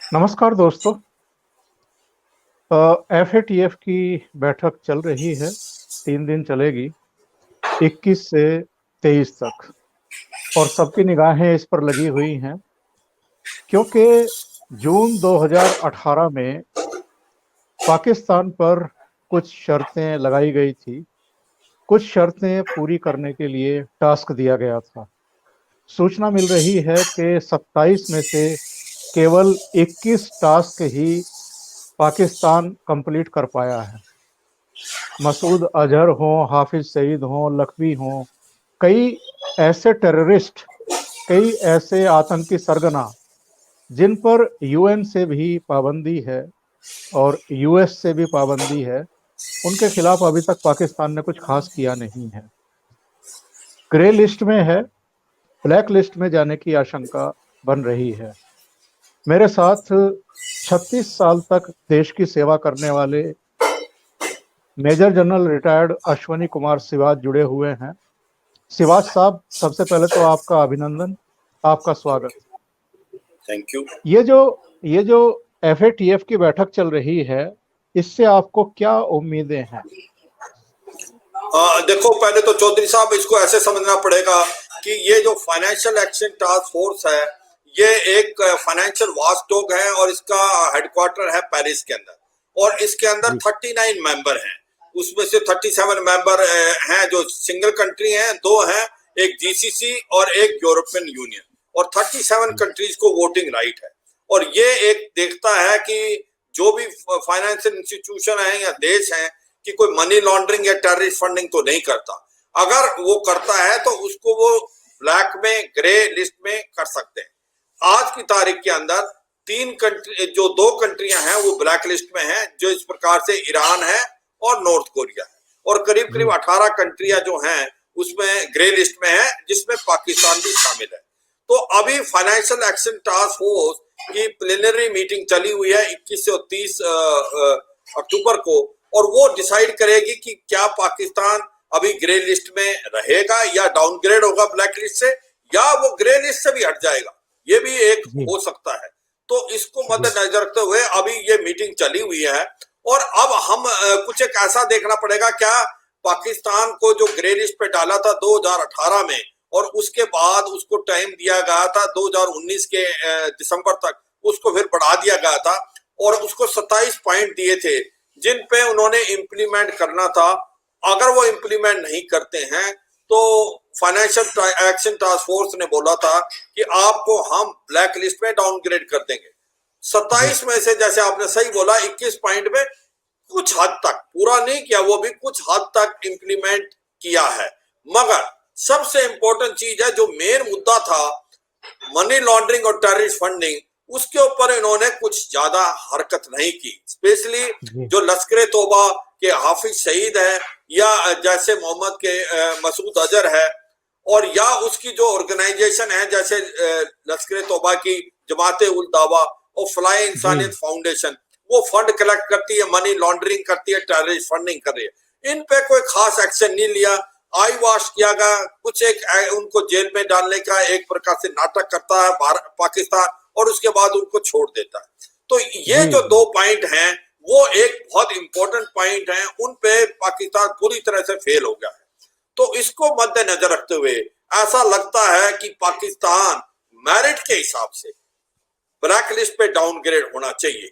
नमस्कार दोस्तों। एफएटीएफ की बैठक चल रही है। 3 दिन चलेगी, 21 से 23 तक। और सबकी निगाहें इस पर लगी हुई हैं क्योंकि जून 2018 में पाकिस्तान पर कुछ शर्तें लगाई गई थी। कुछ शर्तें पूरी करने के लिए टास्क दिया गया था। सूचना मिल रही है कि 27 में से केवल 21 टास्क ही पाकिस्तान कंप्लीट कर पाया है। मसूद अजहर हों, हाफिज सईद हों, लखवी हों, कई ऐसे टेररिस्ट, कई ऐसे आतंकी सरगना जिन पर यूएन से भी पाबंदी है और यूएस से भी पाबंदी है, उनके खिलाफ अभी तक पाकिस्तान ने कुछ खास किया नहीं है। ग्रे लिस्ट में है, ब्लैक लिस्ट में जाने की आशंका बन रही है। मेरे साथ 36 साल तक देश की सेवा करने वाले major general retired Ashwani Kumar Sivach जुड़े हुए हैं। सिवाच साहब, सबसे पहले तो आपका अभिनंदन, आपका स्वागत। Thank you. ये जो एफएटीएफ की बैठक चल रही है, इससे आपको क्या उम्मीदें हैं? देखो, पहले तो चौधरी साहब इसको ऐसे समझना पड़ेगा कि ये जो फाइनेंशियल एक्शन टास्क फोर्स है, ये एक फाइनेंशियल वॉचडॉग है और इसका हेडक्वार्टर है पेरिस के अंदर। और इसके अंदर 39 मेंबर हैं। उसमें से 37 मेंबर हैं जो सिंगल कंट्री हैं, 2 हैं, एक जीसीसी और एक यूरोपियन यूनियन। और 37 कंट्रीज को वोटिंग राइट है। और ये एक देखता है कि जो भी फाइनेंशियल इंस्टीट्यूशन है या देश है कि कोई मनी लॉन्ड्रिंग या टेररिस्ट फंडिंग तो नहीं करता। अगर वो करता है तो उसको वो ब्लैक में, ग्रे लिस्ट में कर सकते हैं। आज की तारीख के अंदर 3 कंट्री, जो 2 कंट्रियां हैं वो ब्लैक लिस्ट में हैं, जो इस प्रकार से ईरान है और नॉर्थ कोरिया है। और करीब करीब 18 कंट्रियां जो हैं उसमें ग्रे लिस्ट में है, जिसमें पाकिस्तान भी शामिल है। तो अभी फाइनेंशियल एक्शन टास्क फोर्स की प्लेनरी मीटिंग चली हुई है 21 से 30 अक्टूबर को। और वो डिसाइड करेगी कि क्या पाकिस्तान अभी ग्रे लिस्ट में रहेगा या डाउनग्रेड होगा ब्लैक लिस्ट से, या वो ग्रे लिस्ट से भी हट जाएगा। ये भी एक हो सकता है। तो इसको मद्देनजर रखते हुए अभी ये मीटिंग चली हुई है। और अब हम कुछ एक ऐसा देखना पड़ेगा, क्या पाकिस्तान को जो ग्रे लिस्ट पे डाला था 2018 में, और उसके बाद उसको टाइम दिया गया था 2019 के दिसंबर तक, उसको फिर बढ़ा दिया गया था और उसको 27 पॉइंट दिए थे जिन पे उन्होंने इंप्लीमेंट करना था। अगर वो इंप्लीमेंट नहीं करते हैं तो फाइनेंशियल एक्शन टास्क फोर्स ने बोला था कि आपको हम ब्लैक लिस्ट में डाउनग्रेड कर देंगे। 27 में से, जैसे आपने सही बोला, 21 पॉइंट में कुछ हद तक, पूरा नहीं किया, वो भी कुछ हद तक इंप्लीमेंट किया है। मगर सबसे इंपॉर्टेंट चीज है, जो मेन मुद्दा था मनी लॉन्ड्रिंग और टेररिस्ट फंडिंग, उसके ऊपर इन्होंने कुछ ज्यादा हरकत नहीं की। स्पेशली जो लश्कर तौबा के हाफिज सईद है, या जैसे मोहम्मद के मसूद अजहर है, और या उसकी जो ऑर्गेनाइजेशन है जैसे लश्कर तौबा की जमाते उल दावा और फलाए इंसानियत फाउंडेशन, वो फंड कलेक्ट करती है, मनी लॉन्ड्रिंग करती है, टेररिस्ट फंडिंग कर रही है। इन पे कोई खास एक्शन नहीं लिया। आई वॉश किया गया, कुछ एक उनको जेल में डालने का एक प्रकार से नाटक करता है पाकिस्तान, और उसके बाद उनको छोड़ देता है। तो ये जो 2 पॉइंट हैं वो एक बहुत इंपॉर्टेंट पॉइंट हैं, उन पे पाकिस्तान पूरी तरह से फेल हो गया है। तो इसको मद्देनजर रखते हुए ऐसा लगता है कि पाकिस्तान मेरिट के हिसाब से ब्लैक लिस्ट पे डाउनग्रेड होना चाहिए,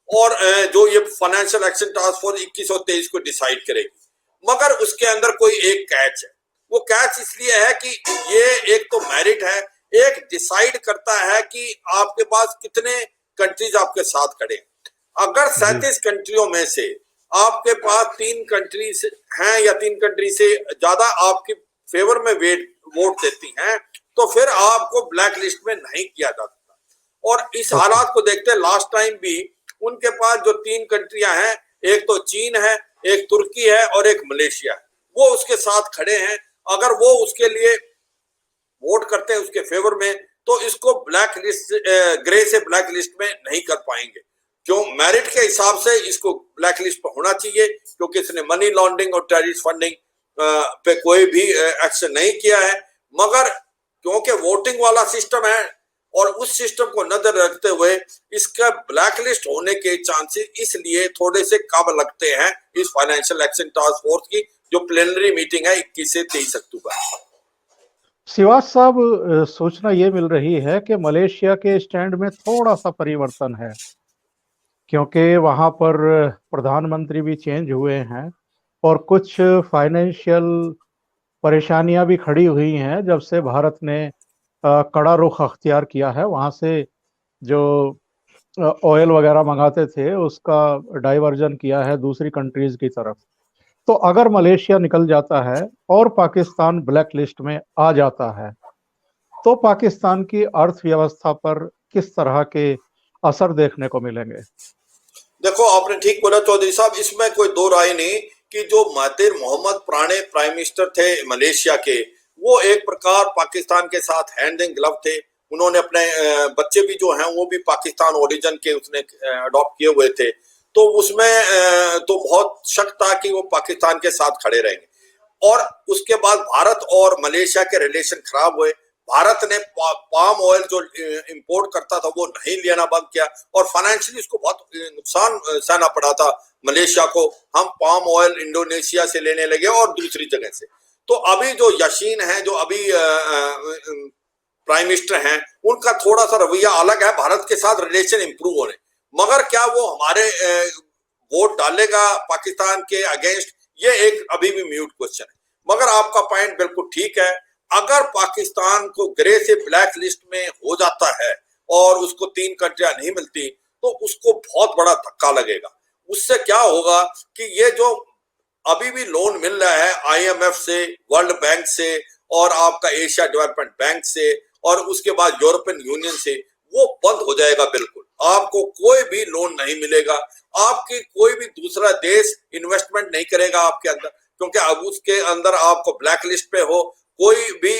और जो ये फाइनेंशियल एक्शन टास्क फोर्स 21 और 23 को डिसाइड करेगी। मगर उसके अंदर कोई एक कैच है। वो कैच इसलिए है कि ये एक तो मेरिट है, एक डिसाइड करता है कि आपके पास कितने कंट्रीज आपके साथ खड़े हैं। अगर 37 कंट्रियों में से आपके पास 3 कंट्रीज हैं या 3 कंट्री से ज्यादा आपके फेवर में वोट देती हैं, तो फिर आपको ब्लैक लिस्ट में नहीं किया जा सकता। और इस हालात को देखते लास्ट टाइम भी उनके पास जो 3 कंट्रियां हैं, एक तो चीन है, एक तुर्की है और एक मलेशिया है, वो उसके साथ खड़े हैं। अगर वो उसके लिए वोट करते हैं उसके फेवर में, तो इसको ब्लैक लिस्ट, ग्रे से ब्लैक लिस्ट में नहीं कर पाएंगे। जो मेरिट के हिसाब से इसको ब्लैक लिस्ट पर होना चाहिए, क्योंकि इसने मनी लॉन्ड्रिंग और टेररिस्ट फंडिंग पे कोई भी एक्शन नहीं किया है। मगर क्योंकि वोटिंग वाला सिस्टम है और उस सिस्टम को नजर रखते हुए इसका ब्लैकलिस्ट होने के चांसेस इसलिए थोड़े से कम लगते हैं इस फाइनेंशियल एक्शन टास्क फोर्स की जो प्लेनरी मीटिंग है 21 से 23 अक्टूबर। श्रीवास साहब, सूचना ये मिल रही है कि मलेशिया के स्टैंड में थोड़ा सा परिवर्तन है, क्योंकि वहां पर प्रधानमंत्री भी चेंज हुए हैं और कुछ फाइनेंशियल परेशानियां भी खड़ी हुई हैं जब से भारत ने कड़ा रुख अख्तियार किया है। वहां से जो ऑयल वगैरह मंगाते थे उसका डाइवर्जन किया है दूसरी कंट्रीज की तरफ। तो अगर मलेशिया निकल जाता है और पाकिस्तान ब्लैक लिस्ट में आ जाता है तो पाकिस्तान की अर्थव्यवस्था पर किस तरह के असर देखने को मिलेंगे? देखो, आपने ठीक बोला चौधरी साहब, इसमें कोई दो राय नहीं कि जो महातिर मोहम्मद पुराने प्राइम मिनिस्टर थे मलेशिया के, वो एक प्रकार पाकिस्तान के साथ हैंड इन ग्लव थे। उन्होंने अपने बच्चे भी जो हैं वो भी पाकिस्तान ओरिजिन के उसने अडॉप्ट किए हुए थे, तो उसमें तो बहुत शक था कि वो पाकिस्तान के साथ खड़े रहेंगे। और उसके बाद भारत और मलेशिया के रिलेशन खराब हुए। भारत ने पाम ऑयल जो इंपोर्ट करता था वो नहीं लेना बंद किया और फाइनेंशियली उसको बहुत नुकसान सहना पड़ा था मलेशिया को। हम पाम ऑयल इंडोनेशिया से लेने लगे और दूसरी जगह से। तो अभी जो यासीन है, जो अभी प्राइम मिनिस्टर हैं, उनका थोड़ा सा रवैया अलग है, भारत के साथ रिलेशन इंप्रूव होने। मगर क्या वो हमारे वोट डालेगा पाकिस्तान के अगेंस्ट, ये एक अभी भी म्यूट क्वेश्चन है। मगर आपका पॉइंट बिल्कुल ठीक है, अगर पाकिस्तान को ग्रे से ब्लैक लिस्ट में हो जाता है और उसको 3 कंट्रियां नहीं मिलती तो उसको बहुत बड़ा धक्का लगेगा। उससे क्या होगा कि ये जो अभी भी लोन मिल रहा है IMF से, वर्ल्ड बैंक से और आपका एशिया डेवलपमेंट बैंक से और उसके बाद यूरोपियन यूनियन से, वो बंद हो जाएगा बिल्कुल। आपको कोई भी लोन नहीं मिलेगा, आपकी कोई भी दूसरा देश इन्वेस्टमेंट नहीं करेगा आपके अंदर, क्योंकि अब उसके अंदर आपको ब्लैक लिस्ट पे हो। कोई भी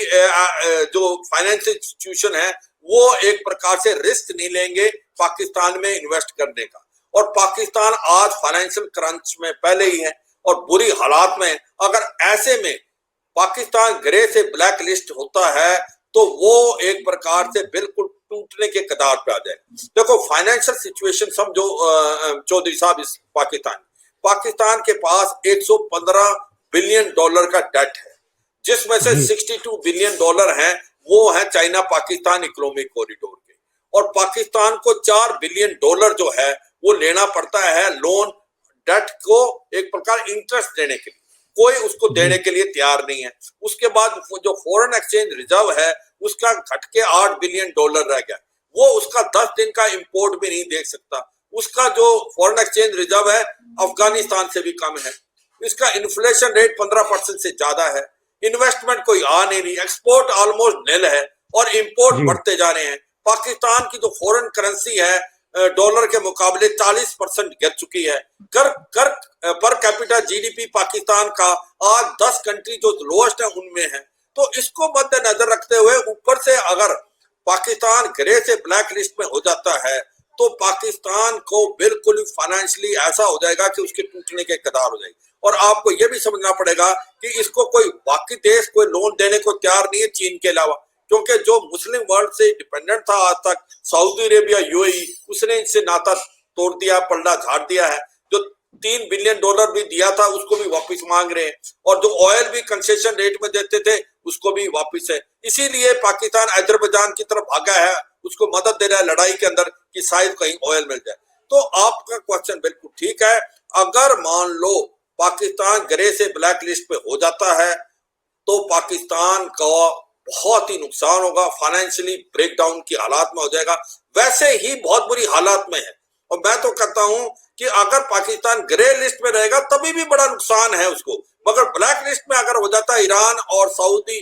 जो फाइनेंशियल इंस्टीट्यूशन है वो एक प्रकार से रिस्क नहीं लेंगे पाकिस्तान में इन्वेस्ट करने का। और पाकिस्तान आज फाइनेंशियल क्रंच में पहले ही है और बुरी हालात में। अगर ऐसे में पाकिस्तान ग्रे से ब्लैक लिस्ट होता है तो वो एक प्रकार से बिल्कुल टूटने के कगार पे आ जाए। देखो, फाइनेंशियल सिचुएशन समझो चौधरी साहब, इस पाकिस्तान के पास 115 बिलियन डॉलर का डेट है, जिसमें से 62 बिलियन डॉलर हैं वो है चाइना पाकिस्तान इकोनॉमिक कॉरिडोर के। और पाकिस्तान को 4 बिलियन डॉलर जो है वो लेना पड़ता है लोन, डेट को एक प्रकार इंटरेस्ट देने के लिए। कोई उसको देने के लिए तैयार नहीं है। उसके बाद जो फॉरेन एक्सचेंज रिजर्व है उसका घट के 8 बिलियन डॉलर रह गया, वो उसका 10 दिन का इंपोर्ट भी नहीं देख सकता। उसका जो फॉरेन एक्सचेंज रिजर्व है अफगानिस्तान से भी कम है। इसका इन्फ्लेशन रेट 15% से ज्यादा है। इन्वेस्टमेंट कोई आ नहीं, एक्सपोर्ट ऑलमोस्ट निल है और इंपोर्ट बढ़ते जा रहे हैं। पाकिस्तान की जो फॉरेन करेंसी है डॉलर के मुकाबले 40% गिर चुकी है। पर कैपिटा GDP पाकिस्तान का आज 10 कंट्री जो लोएस्ट है उनमें है। तो इसको मद्देनजर रखते हुए ऊपर से अगर पाकिस्तान ग्रे से ब्लैक लिस्ट में हो जाता है तो पाकिस्तान को बिल्कुल फाइनेंशियली ऐसा हो जाएगा कि उसके टूटने के कगार हो जाएगी। और आपको यह भी समझना पड़ेगा कि इसको कोई बाकी देश कोई लोन देने को तैयार नहीं है चीन के अलावा, क्योंकि जो मुस्लिम वर्ल्ड से डिपेंडेंट था आज तक, सऊदी अरेबिया, UAE, उसने इनसे नाता तोड़ दिया, पलड़ा झाड़ दिया है। जो 3 बिलियन डॉलर भी दिया था उसको भी वापस मांग रहे हैं और जो ऑयल भी कंसेशन रेट में देते थे उसको भी वापस है। इसीलिए पाकिस्तान अजरबैजान की तरफ भागा है, उसको मदद दे रहा है लड़ाई के अंदर कि शायद कहीं ऑयल मिल जाए। तो आपका क्वेश्चन बिल्कुल ठीक है। अगर मान लो पाकिस्तान ग्रे से ब्लैक लिस्ट पे हो जाता है तो पाकिस्तान का बहुत ही नुकसान होगा, फाइनेंशियली ब्रेकडाउन की हालात में हो जाएगा। वैसे ही बहुत बुरी हालात में है और मैं तो कहता हूं कि अगर पाकिस्तान ग्रे लिस्ट में रहेगा तभी भी बड़ा नुकसान है उसको, मगर ब्लैक लिस्ट में अगर हो जाता है ईरान और सऊदी,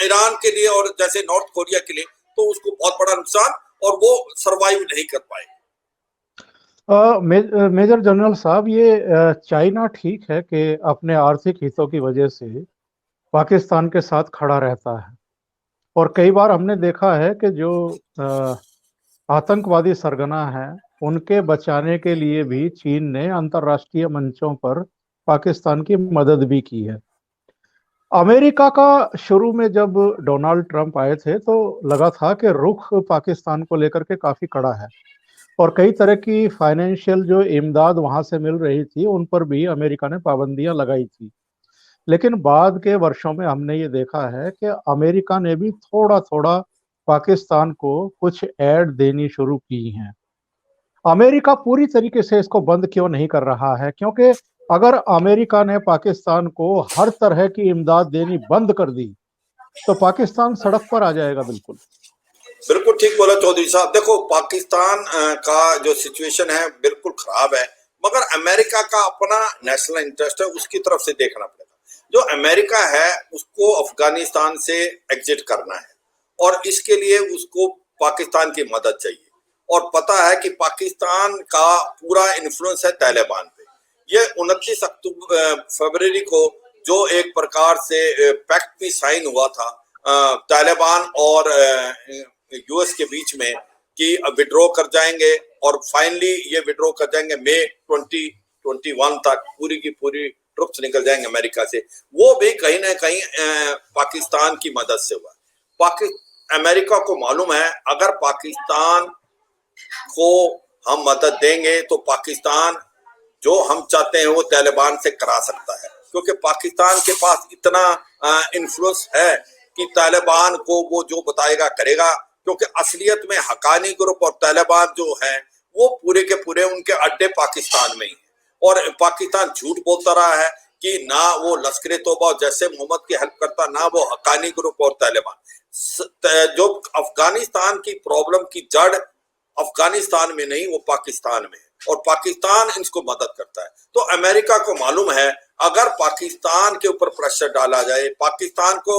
ईरान के लिए और जैसे नॉर्थ कोरिया के लिए, तो उसको बहुत बड़ा नुकसान और वो सरवाइव नहीं कर पाएगा। मेजर जनरल साहब, ये चाइना ठीक है कि अपने आर्थिक हितों की वजह से पाकिस्तान के साथ खड़ा रहता है और कई बार हमने देखा है कि जो आतंकवादी सरगना हैं उनके बचाने के लिए भी चीन ने अंतर्राष्ट्रीय मंचों पर पाकिस्तान की मदद भी की है। अमेरिका का शुरू में जब डोनाल्ड ट्रंप आए थे तो लगा था कि रुख पाकिस्तान को लेकर के काफी कड़ा है और कई तरह की फाइनेंशियल जो इमदाद वहां से मिल रही थी उन पर भी अमेरिका ने पाबंदियां लगाई थी। लेकिन बाद के वर्षों में हमने ये देखा है कि अमेरिका ने भी थोड़ा थोड़ा पाकिस्तान को कुछ ऐड देनी शुरू की हैं। अमेरिका पूरी तरीके से इसको बंद क्यों नहीं कर रहा है? क्योंकि अगर अमेरिका ने पाकिस्तान को हर तरह की इमदाद देनी बंद कर दी तो पाकिस्तान सड़क पर आ जाएगा। बिल्कुल बिल्कुल ठीक बोला चौधरी साहब। देखो पाकिस्तान का जो सिचुएशन है बिल्कुल खराब है, मगर अमेरिका का अपना नेशनल इंटरेस्ट है, उसकी तरफ से देखना पड़ेगा। जो अमेरिका है उसको अफगानिस्तान से एग्जिट करना है और इसके लिए उसको पाकिस्तान की मदद चाहिए। और पता है कि पाकिस्तान का पूरा इन्फ्लुएंस है तालिबान पे। ये 29 फरवरी को जो एक प्रकार से पैक्ट भी साइन हुआ था तालिबान और यूएस के बीच में कि विड्रॉ कर जाएंगे और फाइनली ये विड्रॉ कर जाएंगे मई 2021 तक, पूरी की पूरी ट्रुप्स निकल जाएंगे अमेरिका से। वो भी कहीं ना कहीं पाकिस्तान की मदद से हुआ। अमेरिका को मालूम है अगर पाकिस्तान को हम मदद देंगे तो पाकिस्तान जो हम चाहते हैं वो तालिबान से करा सकता है, क्योंकि पाकिस्तान के पास इतना इन्फ्लुएंस है कि तालिबान को वो जो बताएगा करेगा। क्योंकि असलियत में हकानी ग्रुप और तालिबान जो है वो पूरे के पूरे उनके अड्डे पाकिस्तान में ही है और पाकिस्तान झूठ बोलता रहा है कि ना वो लश्कर तौबा जैसे मोहम्मद की हेल्प करता, ना वो हकानी ग्रुप और तालिबान। जो अफगानिस्तान की प्रॉब्लम की जड़ अफगानिस्तान में नहीं, वो पाकिस्तान में है और पाकिस्तान इसको मदद करता है। तो अमेरिका को मालूम है अगर पाकिस्तान के ऊपर प्रेशर डाला जाए, पाकिस्तान को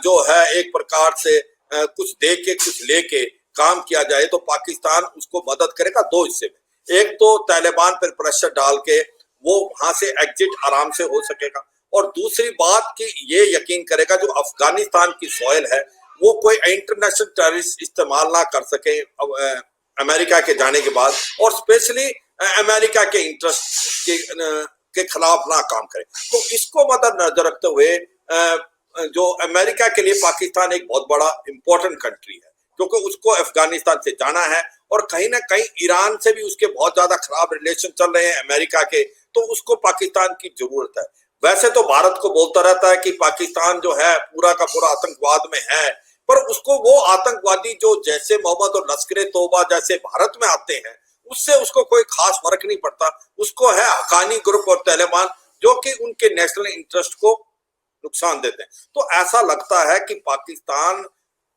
जो है एक प्रकार से कुछ दे के कुछ लेके काम किया जाए तो पाकिस्तान उसको मदद करेगा दो हिस्से में। एक तो तालिबान पर प्रेशर डाल के वो वहां से एग्जिट आराम से हो सकेगा, और दूसरी बात कि ये यकीन करेगा जो अफगानिस्तान की सॉइल है वो कोई इंटरनेशनल टेररिस्ट इस्तेमाल ना कर सके अमेरिका के जाने के बाद, और स्पेशली अमेरिका के इंटरेस्ट के खिलाफ ना काम करे। तो इसको मद्देनजर रखते हुए जो अमेरिका के लिए पाकिस्तान एक बहुत बड़ा इंपॉर्टेंट कंट्री है, क्योंकि उसको अफगानिस्तान से जाना है और कहीं ना कहीं ईरान से भी उसके बहुत ज्यादा खराब रिलेशन चल रहे हैं अमेरिका के, तो उसको पाकिस्तान की जरूरत है। वैसे तो भारत को बोलता रहता है कि पाकिस्तान जो है पूरा का पूरा आतंकवाद में है, पर उसको वो आतंकवादी जो जैसे मोहम्मद और लश्कर तौबा जैसे भारत में आते हैं उससे उसको कोई खास फर्क नहीं पड़ता। उसको है हकानी ग्रुप और तालिबान जो कि उनके नेशनल इंटरेस्ट को नुकसान देते हैं। तो ऐसा लगता है कि पाकिस्तान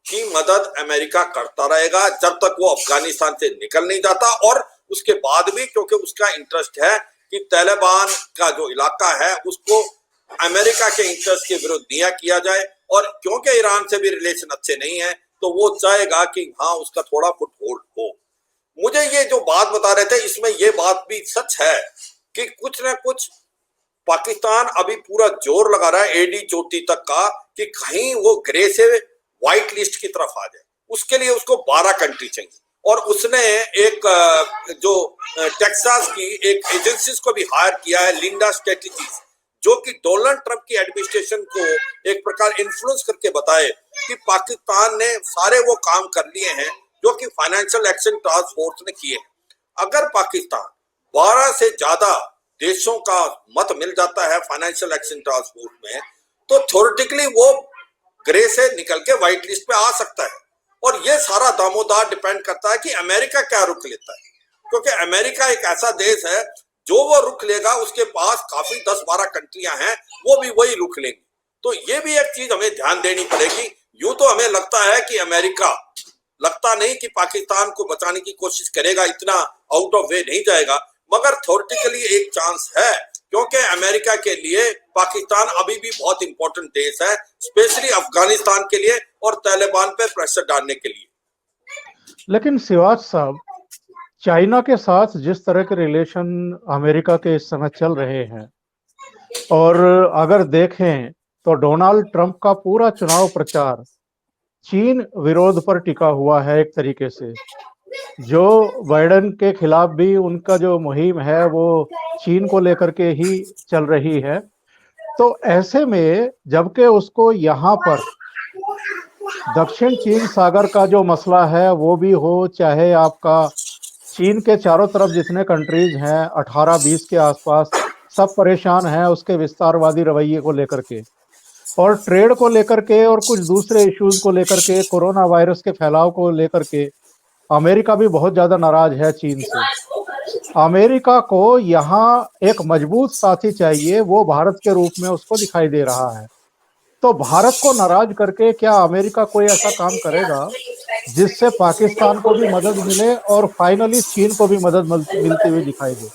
की मदद अमेरिका करता रहेगा जब तक वो अफगानिस्तान से निकल नहीं जाता, और उसके बाद भी क्योंकि उसका इंटरेस्ट है कि तालिबान का जो इलाका है उसको अमेरिका के इंटरेस्ट के विरुद्ध दिया किया जाए, और क्योंकि ईरान से भी रिलेशन अच्छे नहीं है तो वो चाहेगा कि हाँ उसका थोड़ा फुट होल्ड हो। मुझे ये जो बात बता रहे थे इसमें ये बात भी सच है कि कुछ ना कुछ पाकिस्तान अभी पूरा जोर लगा रहा है एडी चोटी तक का कि कहीं वो ग्रे से व्हाइट लिस्ट की तरफ आ जाए। उसके लिए उसको 12 कंट्री चाहिए, और उसने एक जो टेक्सास की एक एजेंसी को भी हायर किया है, लिंडा स्ट्रेटेजीज, जो कि डोनाल्ड ट्रंप की एडमिनिस्ट्रेशन को एक प्रकार इन्फ्लुएंस करके बताए कि पाकिस्तान ने सारे वो काम कर लिए हैं जो कि फाइनेंशियल एक्शन टास्क फोर्स ने किए हैं। अगर पाकिस्तान 12 से ज्यादा देशों का मत मिल जाता है फाइनेंशियल एक्शन टास्क फोर्स में, तो थ्योरेटिकली वो ग्रे से निकल के व्हाइट लिस्ट पे आ सकता है। और ये सारा दामोदार डिपेंड करता है कि अमेरिका क्या रुख लेता है, क्योंकि अमेरिका एक ऐसा देश है जो वो रुख लेगा उसके पास काफी 10-12 कंट्रियां हैं, वो भी वही रुख लेंगी। तो ये भी एक चीज हमें ध्यान देनी पड़ेगी। यूं तो हमें लगता है कि अमेरिका लगता नहीं कि पाकिस्तान को बचाने की कोशिश करेगा, इतना आउट ऑफ वे नहीं जाएगा, मगर थ्योरेटिकली एक चांस है, क्योंकि अमेरिका के लिए पाकिस्तान अभी भी बहुत इंपॉर्टेंट देश है, स्पेशली अफगानिस्तान के लिए और तालिबान पे प्रेशर डालने के लिए। लेकिन सिवाज साहब, चाइना के साथ जिस तरह के रिलेशन अमेरिका के इस समय चल रहे हैं, और अगर देखें तो डोनाल्ड ट्रंप का पूरा चुनाव प्रचार चीन विरोध पर टिका हुआ है एक तरीके से। जो बाइडेन के खिलाफ भी उनका जो मुहिम है वो चीन को लेकर के ही चल रही है। तो ऐसे में जबकि उसको यहाँ पर दक्षिण चीन सागर का जो मसला है वो भी हो, चाहे आपका चीन के चारों तरफ जितने कंट्रीज हैं 18-20 के आसपास, सब परेशान हैं उसके विस्तारवादी रवैये को लेकर के, और ट्रेड को लेकर के, और कुछ दूसरे इश्यूज को लेकर के, कोरोना वायरस के फैलाव को लेकर के अमेरिका भी बहुत ज्यादा नाराज है चीन से। अमेरिका को यहाँ एक मजबूत साथी चाहिए, वो भारत के रूप में उसको दिखाई दे रहा है। तो भारत को नाराज करके क्या अमेरिका कोई ऐसा काम करेगा जिससे पाकिस्तान को भी मदद मिले और फाइनली चीन को भी मदद मिलती हुई दिखाई दे?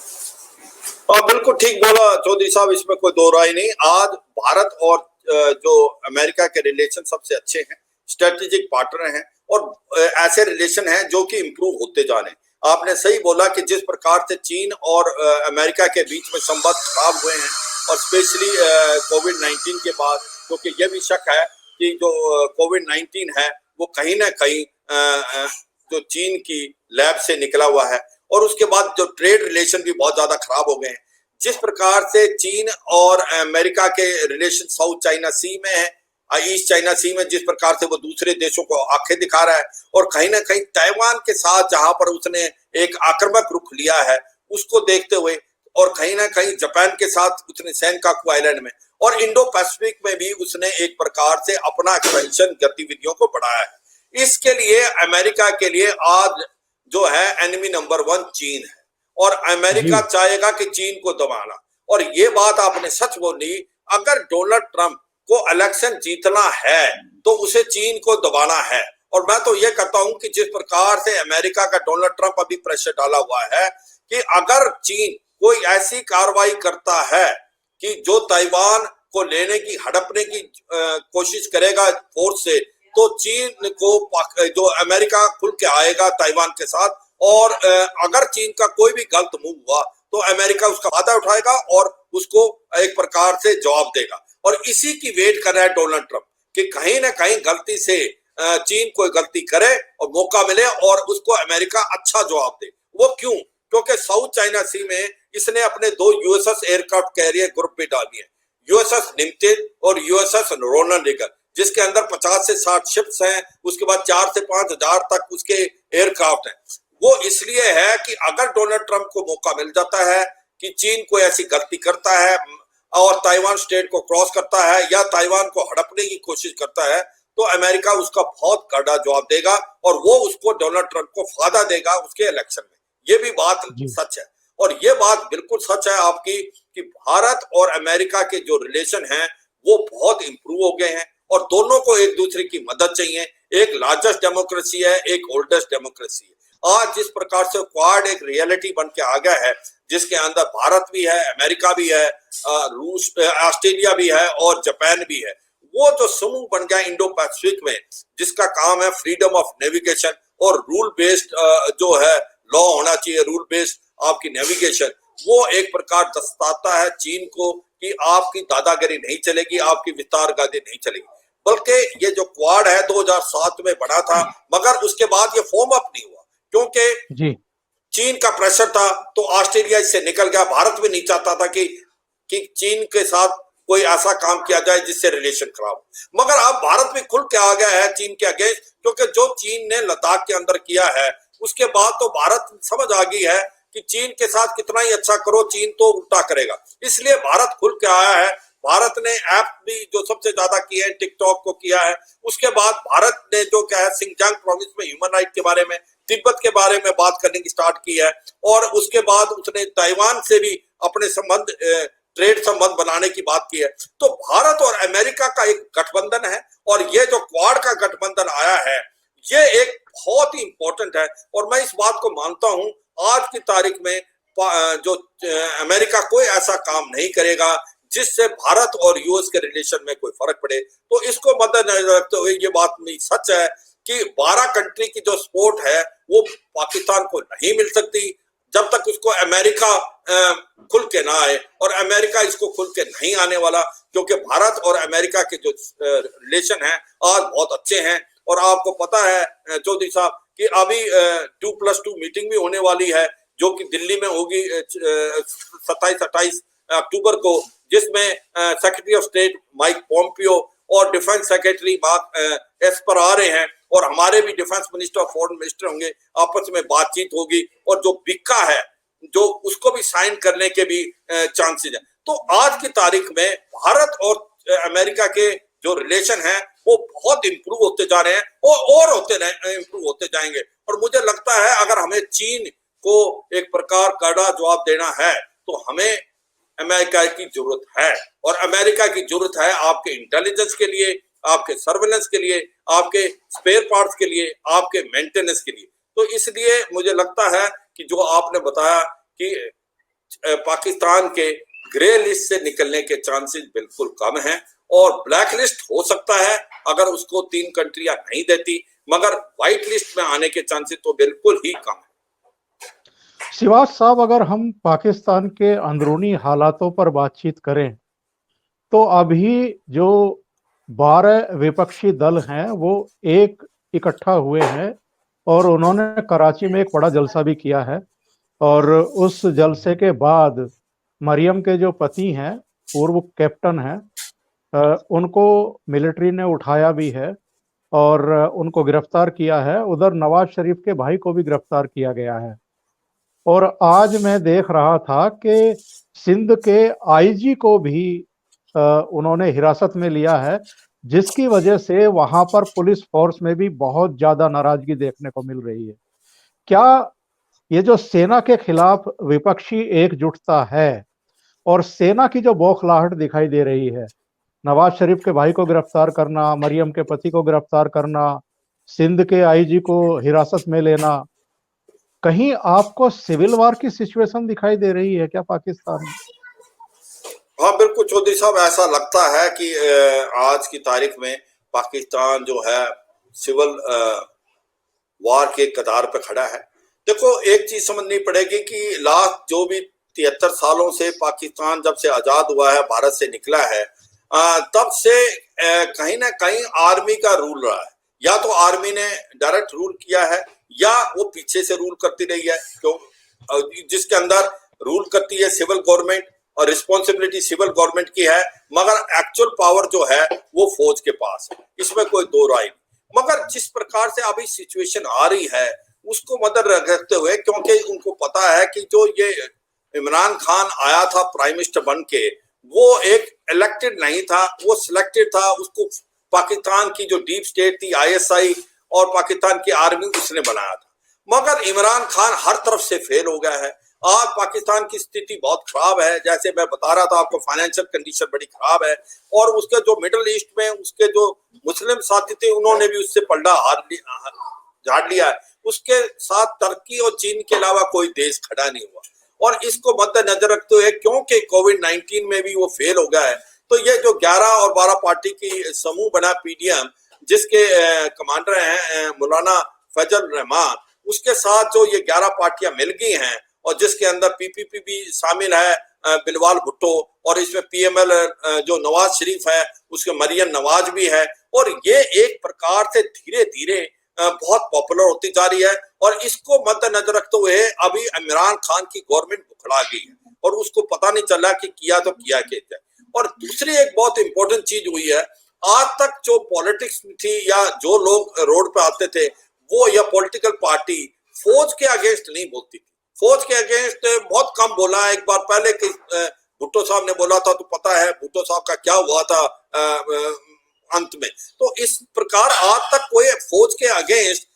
बिल्कुल ठीक बोला चौधरी साहब, इसमें कोई दो राय नहीं। आज भारत और जो अमेरिका के रिलेशन सबसे अच्छे हैं, स्ट्रेटेजिक पार्टनर हैं, और ऐसे रिलेशन हैं जो कि इम्प्रूव होते जा रहे हैं। आपने सही बोला कि जिस प्रकार से चीन और अमेरिका के बीच में संबंध खराब हुए हैं, और स्पेशली कोविड-19 के बाद, क्योंकि यह भी शक है कि जो कोविड-19 है वो कहीं ना कहीं जो चीन की लैब से निकला हुआ है, और उसके बाद जो ट्रेड रिलेशन भी बहुत ज्यादा खराब हो गए हैं। जिस प्रकार से चीन और अमेरिका के रिलेशन साउथ चाइना सी में है, ईस्ट चाइना सी में जिस प्रकार से वो दूसरे देशों को आंखें दिखा रहा है, और कहीं ना कहीं ताइवान के साथ जहां पर उसने एक आक्रामक रुख लिया है उसको देखते हुए, और कहीं ना कहीं जापान के साथ उसने सेनकाकू आइलैंड में, और इंडो पैसिफिक में भी उसने एक प्रकार से अपना एक्सपेंशन गतिविधियों को बढ़ाया है। इसके लिए अमेरिका के लिए आज जो है एनिमी नंबर 1 चीन है, और अमेरिका जी चाहेगा कि चीन को दबाना। और ये बात आपने सच बोली, अगर डोनाल्ड ट्रंप को इलेक्शन जीतना है तो उसे चीन को दबाना है। और मैं तो ये कहता हूं कि जिस प्रकार से अमेरिका का डोनाल्ड ट्रंप अभी प्रेशर डाला हुआ है कि अगर चीन कोई ऐसी कार्रवाई करता है कि जो ताइवान को लेने की, हड़पने की कोशिश करेगा फोर्स से, तो चीन को जो अमेरिका खुल के आएगा ताइवान के साथ, और अगर चीन का कोई भी गलत मूव हुआ तो अमेरिका उसका फायदा उठाएगा और उसको एक प्रकार से जवाब देगा। और इसी की वेट कर रहा है डोनाल्ड ट्रंप कि कहीं ना कहीं गलती से चीन कोई गलती करे और मौका मिले और उसको अमेरिका अच्छा जवाब दे। वो क्यों? क्योंकि साउथ चाइना सी में इसने अपने 2 यूएसएस एयरक्राफ्ट कैरियर ग्रुप पे डाली है, यूएसएस निमतिन और यूएसएस रोनाल्ड रीगन, जिसके अंदर 50 से 60 शिप्स हैं। उसके बाद 4 से 5 हजार तक उसके एयरक्राफ्ट हैं। वो इसलिए है कि अगर डोनाल्ड ट्रंप को मौका मिल जाता है कि चीन कोई ऐसी गलती करता है और ताइवान स्टेट को क्रॉस करता है या ताइवान को हड़पने की कोशिश करता है, तो अमेरिका उसका बहुत कड़ा जवाब देगा, और वो उसको डोनाल्ड ट्रंप को फायदा देगा उसके इलेक्शन में। ये भी बात जी सच है, और ये बात बिल्कुल सच है आपकी कि भारत और अमेरिका के जो रिलेशन हैं वो बहुत इंप्रूव हो गए हैं, और दोनों को एक दूसरे की मदद चाहिए। एक लार्जेस्ट डेमोक्रेसी है, एक ओल्डेस्ट डेमोक्रेसी है। आज जिस प्रकार से क्वाड एक रियलिटी बन के आ गया है, जिसके अंदर भारत भी है, अमेरिका भी है, रूस, ऑस्ट्रेलिया भी है और जापान भी है, वो जो समूह बन गया इंडो पैसिफिक में, जिसका काम है फ्रीडम ऑफ नेविगेशन और रूल बेस्ड जो है लॉ होना चाहिए, रूल बेस्ड आपकी नेविगेशन, वो एक प्रकार दस्ताता है चीन को कि आपकी दादागिरी नहीं चलेगी, आपकी विस्तारवादी नहीं चलेगी। बल्कि ये जो क्वाड है 2007 में बना था, मगर उसके बाद ये फॉर्म अप नहीं हुआ क्योंकि जी चीन का प्रेशर था, तो ऑस्ट्रेलिया इससे निकल गया। भारत भी नहीं चाहता था कि चीन के साथ कोई ऐसा काम किया जाए जिससे रिलेशन खराब हो। मगर अब भारत भी खुल के आ गया है चीन के अगेंस्ट, क्योंकि जो चीन ने लद्दाख के अंदर किया है उसके बाद तो भारत समझ आ गई है कि चीन के साथ कितना ही अच्छा करो, चीन तो उल्टा करेगा। इसलिए भारत खुल के आया है। भारत ने ऐप भी जो सबसे ज्यादा किए हैं टिकटॉक को किया है। उसके बाद भारत ने जो क्या है सिंगजांग प्रोविंस में ह्यूमन राइट के बारे में, तिब्बत के बारे में बात करने की स्टार्ट की है, और उसके बाद उसने ताइवान से भी अपने संबंध, ट्रेड संबंध बनाने की बात की है। तो भारत और अमेरिका का एक गठबंधन है, और ये जो क्वाड का गठबंधन आया है ये एक बहुत ही इंपॉर्टेंट है। और मैं इस बात को मानता हूं आज की तारीख में जो अमेरिका कोई ऐसा काम नहीं करेगा जिससे भारत और यूएस के रिलेशन में कोई फर्क पड़े। तो इसको मद्देनजर रखते हुए ये बात नहीं सच है कि 12 कंट्री की जो सपोर्ट है वो पाकिस्तान को नहीं मिल सकती जब तक उसको अमेरिका खुल के ना आए, और अमेरिका इसको खुल के नहीं आने वाला, क्योंकि भारत और अमेरिका के जो रिलेशन है आज बहुत अच्छे हैं। और आपको पता है चौधरी साहब कि अभी 2+2 मीटिंग भी होने वाली है जो कि दिल्ली में होगी 27-28 अक्टूबर को, जिसमें secretary of state Mike Pompeo और डिफेंस सेक्रेटरी मार्क एस्पर आ रहे हैं, और हमारे भी डिफेंस मिनिस्टर और फॉरेन मिनिस्टर होंगे, आपस में बातचीत होगी, और जो बिक्का है जो उसको भी साइन करने के भी चांसेस हैं। तो आज की तारीख में भारत और अमेरिका के जो रिलेशन है वो बहुत इंप्रूव होते जा रहे हैं और होते इंप्रूव होते जाएंगे। और मुझे लगता है अगर हमें चीन को एक प्रकार कड़ा जवाब देना है तो हमें अमेरिका की जरूरत है, और अमेरिका की जरूरत है आपके इंटेलिजेंस के लिए, आपके सर्वेलेंस के लिए, आपके स्पेयर पार्ट्स के लिए, आपके मेंटेनेंस के लिए। तो इसलिए मुझे लगता है कि जो आपने बताया कि पाकिस्तान के ग्रे लिस्ट से निकलने के चांसेस बिल्कुल कम हैं, और ब्लैक लिस्ट हो सकता है अगर उसको 3 कंट्रियां नहीं देती, मगर व्हाइट लिस्ट में आने के चांसेस तो बिल्कुल ही कम है। शिवाज साहब, अगर हम पाकिस्तान के अंदरूनी हालातों पर बातचीत करें तो अभी जो 12 विपक्षी दल हैं वो एक इकट्ठा हुए हैं और उन्होंने कराची में एक बड़ा जलसा भी किया है, और उस जलसे के बाद मरियम के जो पति हैं, पूर्व कैप्टन हैं, उनको मिलिट्री ने उठाया भी है और उनको गिरफ्तार किया है। उधर नवाज शरीफ के भाई को भी गिरफ्तार किया गया है। और आज मैं देख रहा था कि सिंध के आईजी को भी उन्होंने हिरासत में लिया है, जिसकी वजह से वहां पर पुलिस फोर्स में भी बहुत ज्यादा नाराजगी देखने को मिल रही है। क्या ये जो सेना के खिलाफ विपक्षी एकजुटता है और सेना की जो बौखलाहट दिखाई दे रही है, नवाज शरीफ के भाई को गिरफ्तार करना, मरियम के पति को गिरफ्तार करना, सिंध के आईजी को हिरासत में लेना, कहीं आपको सिविल वार की सिचुएशन दिखाई दे रही है क्या पाकिस्तान में? हाँ बिल्कुल चौधरी साहब, ऐसा लगता है कि आज की तारीख में पाकिस्तान जो है सिविल वार के कतार पे खड़ा है। देखो, एक चीज समझनी पड़ेगी कि लास्ट जो भी 73 सालों से पाकिस्तान जब से आजाद हुआ है, भारत से निकला है, तब से कहीं ना कहीं आर्मी का रूल रहा है। या तो आर्मी ने डायरेक्ट रूल किया है या वो पीछे से रूल करती रही है, क्यों जिसके अंदर रूल करती है सिविल गवर्नमेंट और रिस्पॉन्सिबिलिटी सिविल गवर्नमेंट की है, मगर एक्चुअल पावर जो है वो फौज के पास है, इसमें कोई दो राय नहीं। मगर जिस प्रकार से अभी सिचुएशन आ रही है उसको मद्देनजर रखते हुए, क्योंकि उनको पता है कि जो ये इमरान खान आया था प्राइम मिनिस्टर बन के, वो एक इलेक्टेड नहीं था, वो सिलेक्टेड था। उसको पाकिस्तान की जो डीप स्टेट थी, आईएसआई और पाकिस्तान की आर्मी, उसने बनाया था। मगर इमरान खान हर तरफ से फेल हो गया है। आज पाकिस्तान की स्थिति बहुत खराब है, जैसे मैं बता रहा था आपको, फाइनेंशियल कंडीशन बड़ी खराब है, और उसके जो मिडिल ईस्ट में उसके जो मुस्लिम साथी थे उन्होंने भी उससे पलड़ा झाड़ लिया है। उसके साथ तुर्की और चीन के अलावा कोई देश खड़ा नहीं हुआ, और इसको मद्देनजर रखते हुए, क्योंकि कोविड-19 में भी वो फेल हो गया है, तो ये जो 11 और 12 पार्टी की समूह बना पीडीएम, जिसके कमांडर हैं मौलाना फजल रहमान, उसके साथ जो ये 11 पार्टियां मिल गई हैं, और जिसके अंदर पीपीपी भी शामिल है, बिलवाल भुट्टो, और इसमें पीएमएल जो नवाज शरीफ है उसके मरियम नवाज भी है, और ये एक प्रकार से धीरे धीरे बहुत पॉपुलर होती जा रही है। और इसको मद्देनजर रखते हुए अभी इमरान खान की गवर्नमेंट बुखड़ा गई है, और उसको पता नहीं चला कि किया तो किया क्या। और दूसरी एक बहुत इंपॉर्टेंट चीज हुई है, आज तक जो पॉलिटिक्स थी या जो लोग रोड पे आते थे, वो या पॉलिटिकल पार्टी फौज के अगेंस्ट नहीं बोलती थी। फौज के अगेंस्ट बहुत कम बोला। एक बार पहले भुट्टो साहब ने बोला था, तो पता है भुट्टो साहब का क्या हुआ था अंत में। तो इस प्रकार आज तक कोई फौज के अगेंस्ट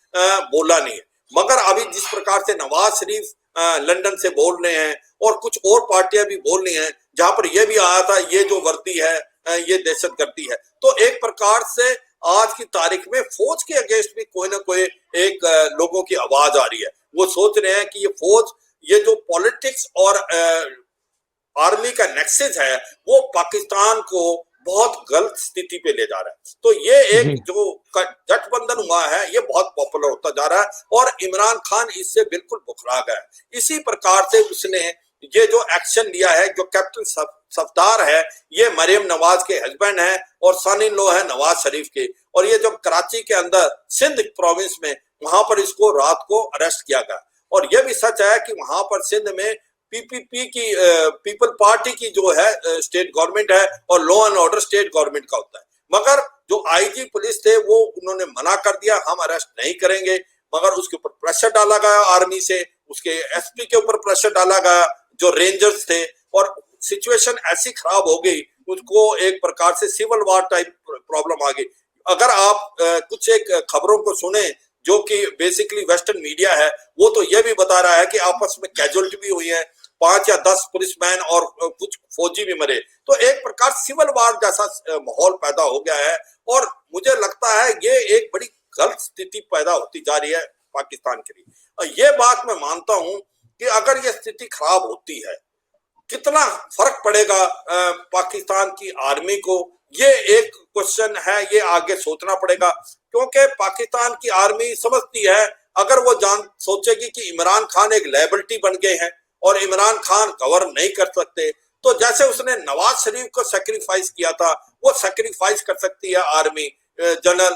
बोला नहीं है। मगर अभी जिस प्रकार से नवाज शरीफ लंदन से बोल रहे हैं, और कुछ और पार्टियां भी बोल रही हैं, जहां पर यह भी आया था ये जो वर्दी है ये दहशतगर्दी है। तो एक प्रकार से आज की तारीख में फौज के अगेंस्ट भी कोई ना कोई एक लोगों की आवाज आ रही है। वो सोच रहे हैं कि ये फौज, ये जो पॉलिटिक्स और आर्मी का नेक्सस है, वो पाकिस्तान को बहुत गलत स्थिति पे ले जा रहा है। तो ये एक जो गठबंधन हुआ है ये बहुत पॉपुलर होता जा रहा है, और इमरान खान इससे बिल्कुल बुखरा गया है। इसी प्रकार से उसने ये जो एक्शन लिया है, जो कैप्टन सफ्तार है, ये मरियम नवाज के हस्बैंड है और सन इन लॉ है नवाज शरीफ के, और ये जब कराची के अंदर सिंध प्रोविंस में, वहां पर इसको रात को अरेस्ट किया गया। और यह भी सच है कि वहां पर सिंध में पीपीपी की पीपल पार्टी की जो है स्टेट गवर्नमेंट है और law and order state government का होता है। मगर जो आईजी पुलिस थे वो उन्होंने मना कर दिया, हम अरेस्ट नहीं करेंगे। मगर उसके ऊपर प्रेशर डाला गया आर्मी से, उसके एसपी के ऊपर प्रेशर डाला गया जो रेंजर्स थे, और सिचुएशन ऐसी खराब हो गई, उसको एक प्रकार से सिविल वार टाइप प्रॉब्लम आ गई। अगर आप कुछ एक खबरों को सुने जो कि बेसिकली वेस्टर्न मीडिया है, वो तो ये भी बता रहा है कि आपस में कैजुअलिटी भी हुई है, 5 या 10 पुलिसमैन और कुछ फौजी भी मरे। तो एक प्रकार सिविल वार जैसा माहौल पैदा हो गया है, और मुझे लगता है ये एक बड़ी गलत स्थिति पैदा होती जा रही है पाकिस्तान के लिए। और ये बात मैं मानता हूं कि अगर ये स्थिति खराब होती है, कितना फर्क पड़ेगा पाकिस्तान की आर्मी को, ये एक क्वेश्चन है, ये आगे सोचना पड़ेगा। क्योंकि पाकिस्तान की आर्मी समझती है, अगर वो सोचेगी कि इमरान खान एक लायबिलिटी बन गए हैं और इमरान खान गवर्न नहीं कर सकते, तो जैसे उसने नवाज शरीफ को सैक्रिफाइस किया था, वो सैक्रिफाइस कर सकती है आर्मी जनरल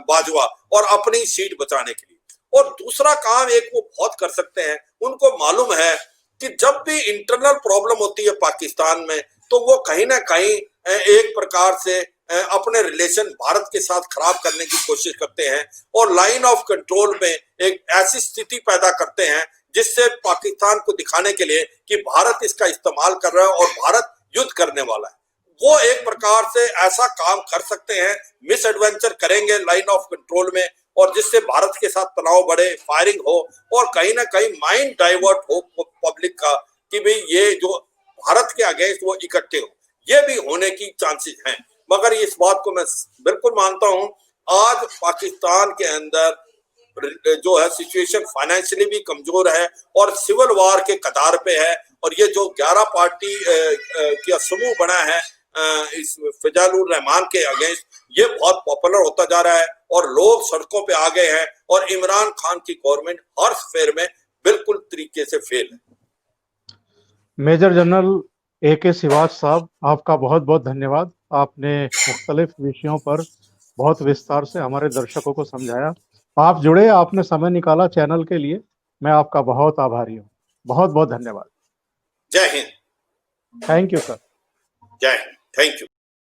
बाजवा, और अपनी सीट बचाने के लिए। और दूसरा काम एक वो बहुत कर सकते हैं, उनको मालूम है कि जब भी इंटरनल प्रॉब्लम होती है पाकिस्तान में, तो वो कहीं ना कहीं एक प्रकार से अपने रिलेशन भारत के साथ खराब करने की कोशिश करते हैं, और लाइन ऑफ कंट्रोल में एक ऐसी स्थिति पैदा करते हैं जिससे पाकिस्तान को दिखाने के लिए कि भारत इसका इस्तेमाल कर रहा है और भारत युद्ध करने वाला है, वो एक प्रकार से ऐसा काम कर सकते हैं, मिस एडवेंचर करेंगे लाइन ऑफ कंट्रोल में, और जिससे भारत के साथ तनाव बढ़े, फायरिंग हो, और कहीं ना कहीं माइंड डाइवर्ट हो पब्लिक का कि भाई ये जो भारत के अगेंस्ट वो इकट्ठे हो, ये भी होने की चांसेस हैं। मगर इस बात को मैं बिल्कुल मानता हूं, आज पाकिस्तान के अंदर जो है सिचुएशन फाइनेंशियली भी कमजोर है और सिविल वार के कतार पे है, और ये जो 11 पार्टी का समूह बना है इस फजलुर रहमान के अगेंस्ट, ये बहुत पॉपुलर होता जा रहा है और लोग सड़कों पे आ गए हैं, और इमरान खान की गवर्नमेंट हर स्फेयर में बिल्कुल तरीके से फेल है। मेजर जनरल AK सिवाज साहब, आपका बहुत बहुत धन्यवाद। आपने मुख्तलिफ विषयों पर बहुत विस्तार से हमारे दर्शकों को समझाया। आप जुड़े, आपने समय निकाला चैनल के लिए, मैं आपका बहुत आभारी हूँ। बहुत बहुत धन्यवाद। जय हिंद। Thank you sir. जय हिंद। Thank you.